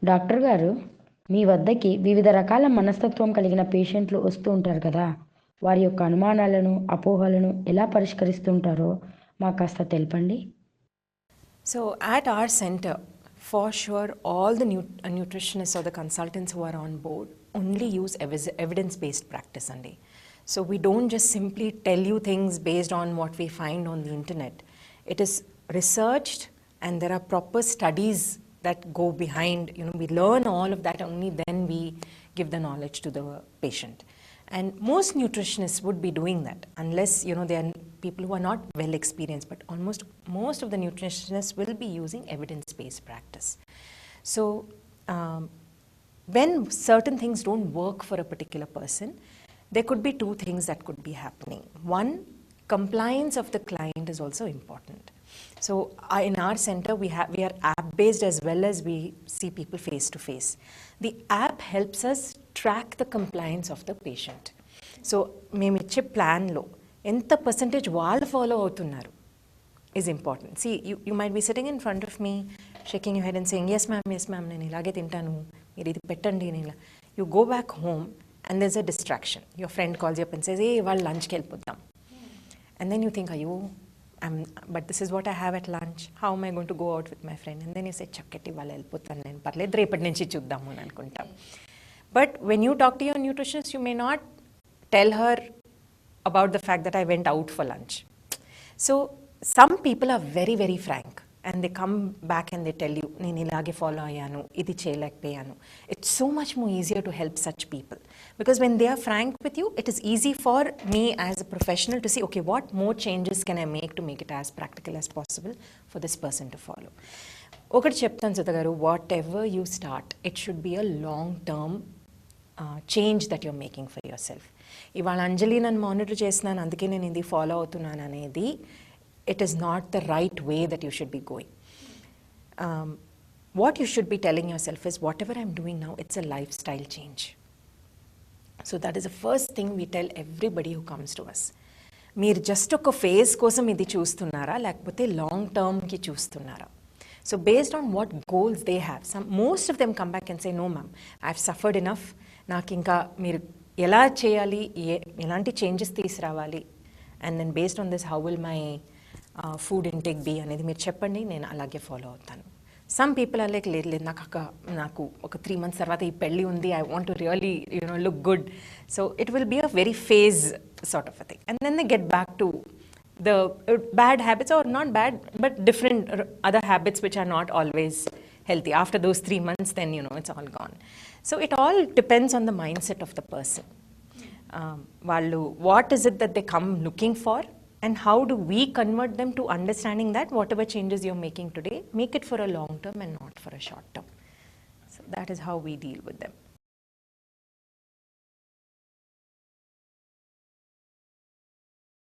Doctor గారు, మీ వద్దకి వివిధ రకాల మనస్తత్వం కలిగిన పేషెంట్లు వస్తూ ఉంటారు కదా. వారి యొక్క అనుమానాలను, అపోహలను ఎలా పరిష్కరిస్తుంటారో మాకు కాస్త తెలపండి. So at our center, for sure, all the nutritionists or the consultants who are on board only use evidence-based practice, Andy. So we don't just simply tell you things based on what we find on the internet. It is researched, and there are proper studies that go behind. We learn all of that, only then we give the knowledge to the patient. And most nutritionists would be doing that, unless they are people who are not well experienced, but almost most of the nutritionists will be using evidence-based practice. So when certain things don't work for a particular person, there could be two things that could be happening. One, compliance of the client is also important. So in our center, we are app-based as well as we see people face-to-face. The app helps us track the compliance of the patient. So మేము ఇచ్చే ప్లాన్లో ఎంత percentage వాళ్ళు follow అవుతున్నారు is important. See, you might be sitting in front of me, shaking your head and saying, yes ma'am, నేను ఇలాగే తింటాను, మీరు ఇది పెట్టండి. You go back home and there's a distraction. Your friend calls you up and says, hey, వాళ్ళు లంచ్కి వెళ్ళిపోద్దాం. And then you think, but this is what I have at lunch. How am I going to go out with my friend? And then you say, చక్కటి వాళ్ళు వెళ్ళిపోతాను నేను, పర్లేదు రేపటి నుంచి చూద్దాము అని అనుకుంటాం. But when you talk to your nutritionist, you may not tell her about the fact that I went out for lunch. So some people are very, very frank, and they come back and they tell you, నేను ఇలాగే follow అయ్యాను, ఇది చేయలేకపోయాను. It's so much more easier to help such people, because when they are frank with you, it is easy for me as a professional to see, okay, what more changes can I make to make it as practical as possible for this person to follow. ఒకటి చెప్తాను సుధా గారు, whatever you start, it should be a long term change that you're making for yourself. ఇవాళ అంజలి నన్ను monitor చేస్తున్నాను, అందుకే నేను ఇది follow అవుతున్నాను అనేది, it is not the right way that you should be going. What you should be telling yourself is, whatever I'm doing now, it's a lifestyle change. So that is the first thing we tell everybody who comes to us. మీరు just ఒక phase కోసం ఇది చూస్తున్నారా, లేకపోతే long టర్మ్కి చూస్తున్నారా? So based on what goals they have, most of them come back and say, no ma'am, I've suffered enough, నాకు ఇంకా మీరు ఎలా చేయాలి, ఎలాంటి చేంజెస్ తీసుకురావాలి, and then based on this, how will my food intake be అనేది మీరు చెప్పండి, నేను అలాగే ఫాలో అవుతాను. Some people are like, లేదు నాకు ఒక 3 months తర్వాత ఈ పెళ్ళి ఉంది, I want to really look good. So it will be a very phase sort of a thing, and then they get back to the bad habits, or not bad, but different other habits which are not always healthy. After those 3 months, then it's all gone. So it all depends on the mindset of the person. What is it that they come looking for, and how do we convert them to understanding that whatever changes you're making today, make it for a long term and not for a short term. So that is how we deal with them.